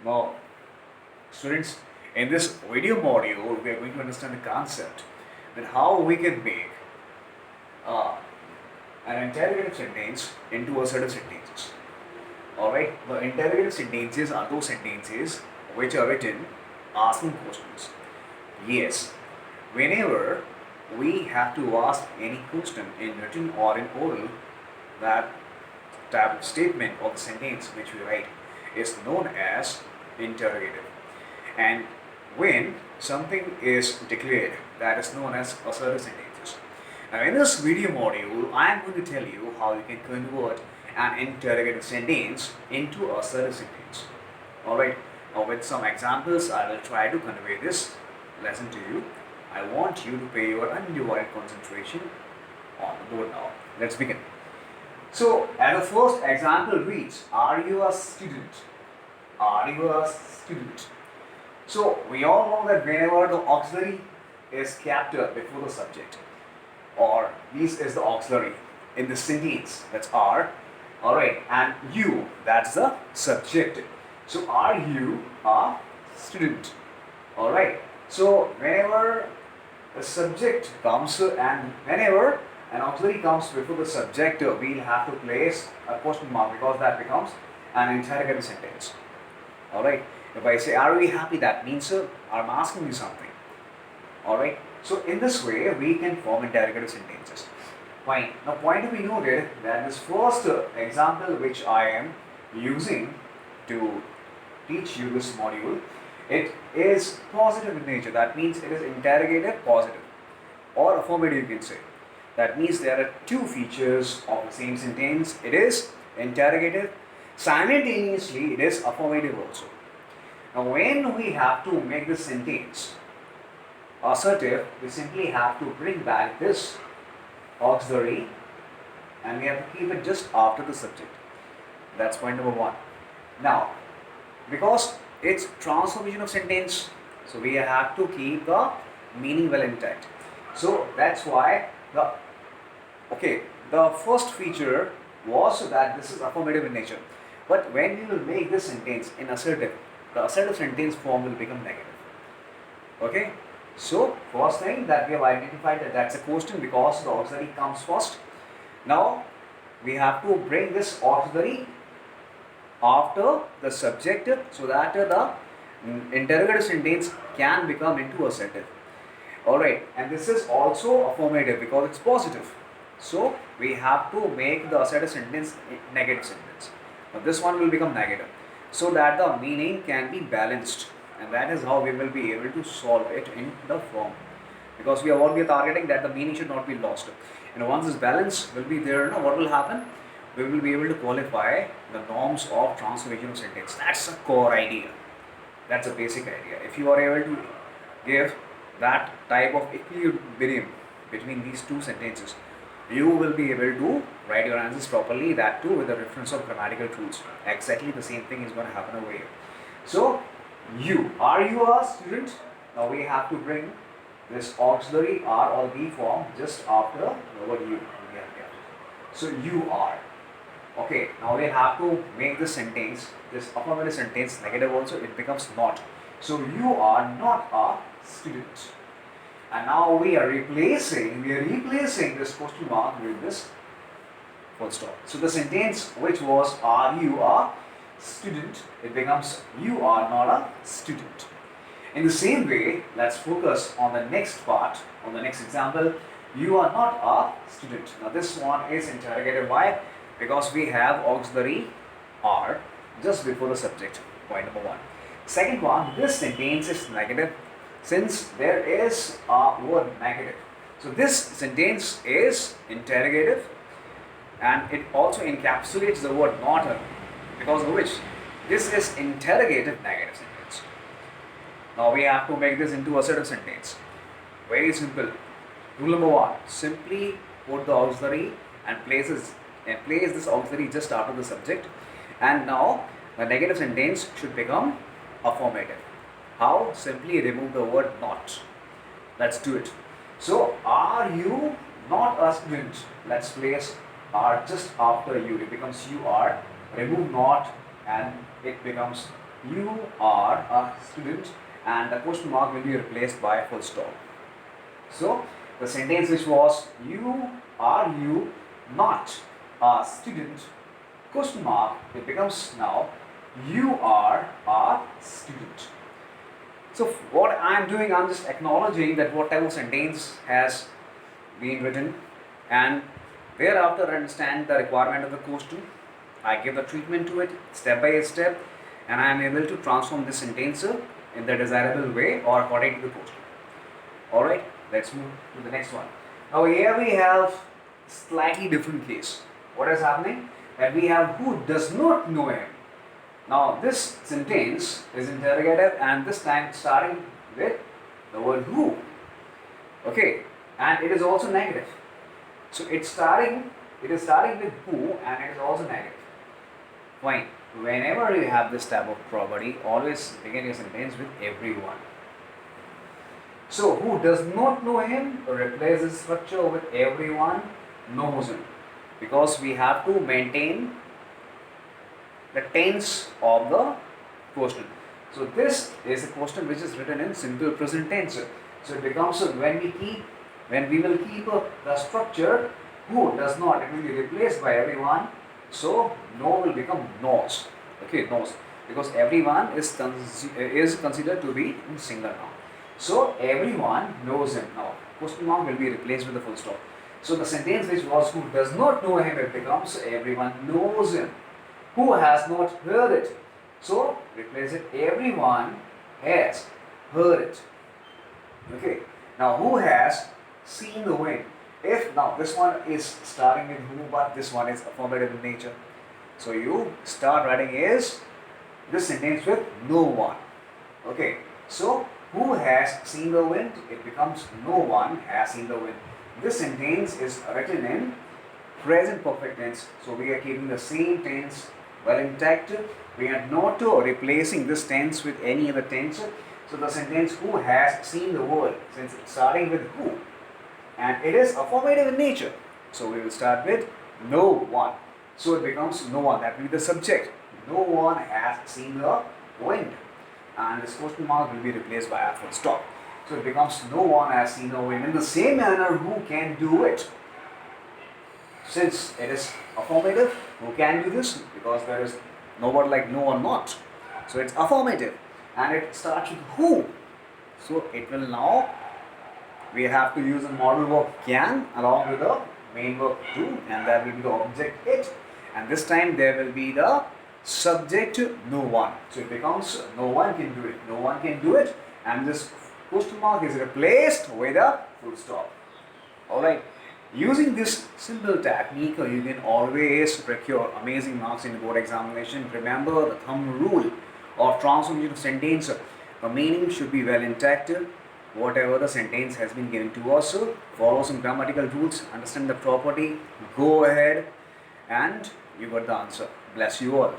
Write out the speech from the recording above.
Now, students, in this video module, we are going to understand the concept that how we can make uh, an interrogative sentence into assertive sentences. Alright, the interrogative sentences are those sentences which are written asking questions. Yes, whenever we have to ask any question in written or in oral, that type of statement or the sentence which we write is known as interrogative. And when something is declared, that is known as assertive sentences. Now, in this video module, I am going to tell you how you can convert an interrogative sentence into assertive sentence. Alright, now with some examples, I will try to convey this lesson to you. I want you to pay your undivided concentration on the board now. Let's begin. So, as the first example reads, are you a student? Are you a student? So, we all know that whenever the auxiliary is kept before the subject, or this is the auxiliary in the sentence, that's are, alright, and you, that's the subject. So, are you a student? Alright, so whenever the subject comes and whenever an auxiliary comes before the subject, we'll have to place a question mark because that becomes an interrogative sentence. Alright, if I say, are we happy? That means I'm asking you something. Alright, so in this way, we can form interrogative sentences. Fine. Now, point to be noted that this first example which I am using to teach you this module, it is positive in nature. That means it is interrogative positive or affirmative, you can say. That means there are two features of the same sentence. It is interrogative, simultaneously it is affirmative also. Now when we have to make this sentence assertive, we simply have to bring back this auxiliary and we have to keep it just after the subject. That's point number one. Now, because it's transformation of sentence, so we have to keep the meaning well intact. So that's why the first feature was that this is affirmative in nature. But when we will make this sentence in assertive, the assertive sentence form will become negative. Okay? So, first thing that we have identified that that's a question because the auxiliary comes first. Now, we have to bring this auxiliary after the subject so that the interrogative sentence can become into assertive. Alright, and this is also affirmative because it's positive. So, we have to make the assertive sentence negative sentence. Now, this one will become negative so that the meaning can be balanced, and that is how we will be able to solve it in the form, because we are what we are targeting that the meaning should not be lost. And once this balance will be there, what will happen? We will be able to qualify the norms of transformation of sentence. That's a core idea. That's a basic idea. If you are able to give that type of equilibrium between these two sentences, you will be able to write your answers properly, that too with the reference of grammatical truths. Exactly the same thing is going to happen over here. So, are you a student? Now we have to bring this auxiliary R or B form just after the word you. So, you are. Okay, now we have to make this sentence, this affirmative sentence negative also, it becomes not. So, you are not a student. And now we are replacing this question mark with this full stop. So the sentence which was are you a student, it becomes you are not a student. In the same way, let's focus on the next part, on the next example. You are not a student. Now this one is interrogative. Why? Because we have auxiliary are just before the subject. Point number one. Second one, this sentence is negative since there is a word negative. So this sentence is interrogative and it also encapsulates the word not a, because of which this is interrogative negative sentence. Now we have to make this into assertive sentence. Very simple. Rule number one, simply put the auxiliary and place this auxiliary just after the subject, and now the negative sentence should become affirmative. How? Simply remove the word not. Let's do it. So, are you not a student? Let's place are just after you. It becomes you are. Remove not and it becomes you are a student, and the question mark will be replaced by a full stop. So the sentence which was you are you not a student, question mark, it becomes now you are a student. So what I am doing, I am just acknowledging that what type of sentence has been written, and thereafter understand the requirement of the question. I give the treatment to it step by step, and I am able to transform this sentence in the desirable way or according to the question. Alright, let's move to the next one. Now here we have slightly different case. What is happening? That we have who does not know him. Now this sentence is interrogative, and this time starting with the word who. Okay, and it is also negative. So it is starting with who, and it is also negative. Fine. Whenever you have this type of property, always begin your sentence with everyone. So who does not know him replaces structure with everyone knows him, because we have to maintain the tense of the question. So this is a question which is written in simple present tense. So it becomes when we will keep the structure who does not, it will be replaced by everyone. So no will become knows. Okay, knows, because everyone is considered to be in single noun. So everyone knows him. Now question mark will be replaced with a full stop. So the sentence which was who does not know him, it becomes everyone knows him. Who has not heard it? So replace it, everyone has heard it. Okay. Now who has seen the wind? If now this one is starting with who, but this one is affirmative in nature. So you start writing is this sentence with no one. Okay. So who has seen the wind? It becomes no one has seen the wind. This sentence is written in present perfect tense. So we are keeping the same tense well intact. We are not replacing this tense with any other tense. So the sentence who has seen the world, since it's starting with who, and it is affirmative in nature, so we will start with no one. So it becomes no one, that will be the subject. No one has seen the wind, and this question mark will be replaced by a full stop. So it becomes no one has seen the wind. In the same manner, who can do it? Since it is affirmative, who can do this? Because there is no word like no or not. So it's affirmative, and it starts with who. So it will now, we have to use a modal verb can along with the main verb do, and that will be the object it, and this time there will be the subject no one. So it becomes no one can do it. No one can do it, and this question mark is replaced with a full stop. Alright. Using this simple technique, you can always procure amazing marks in the board examination. Remember the thumb rule of transformation of sentence. The meaning should be well intact. Whatever the sentence has been given to us, follow some grammatical rules, understand the property, go ahead, and you got the answer. Bless you all.